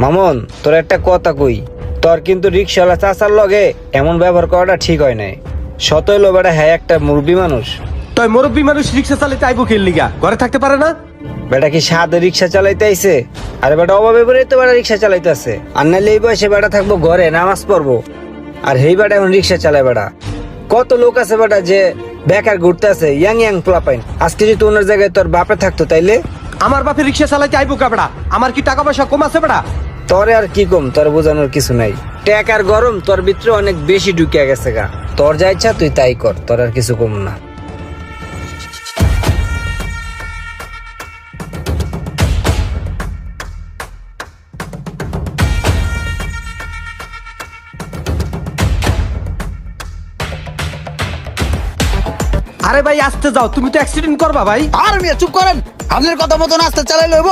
মামুন, তোর একটা কথা কই, তোর কিন্তু রিক্সাওয়ালা চাচার লগে এমন ব্যবহার করাটা ঠিক হয় নাই। শত হইলো বেটা, হ্যাঁ একটা মুরব্বী মানুষ। তাই মুরব্বী মানুষ রিক্সা চালাতে আইবো খেল লিগা, ঘরে থাকতে পারে না? বেটা কি সাদে রিক্সা চালাইতে আইছে? আরে বেটা অভাবে পড়ে তো বেটা রিক্সা চালাইতে আছে। আর নাহলে এই বয়সে বেটা থাকবো ঘরে নামাজ পড়বো, আর হেই বেটা এখন রিক্সা চালায়। বেটা কত লোক আছে বেটা যে বেকার ঘুরতে আছে, ইয়াং ইয়াং পোলাপাইন। আজকে যদি ওনার জায়গায় তোর বাপে থাকতো তাইলে? আমার বাপে রিক্সা চালাতে আইবো কাবড়া, আমার কি টাকা পয়সা কম আছে বেড়া? তোরে আর কি কম, তোর বোঝানোর কিছু নাই। টেকার গরম তোর ভিতরে অনেক বেশি ঢুকিয়া গেছে গা। তোর যা ইচ্ছা তুই তাই কর, তোর আর কিছু কম না। আরে ভাই আসতে যাও, তুমি তো অ্যাক্সিডেন্ট করবা ভাই। আর মিয়া চুপ করেন, আপনার কথা মতন আস্তে চালাই লইব।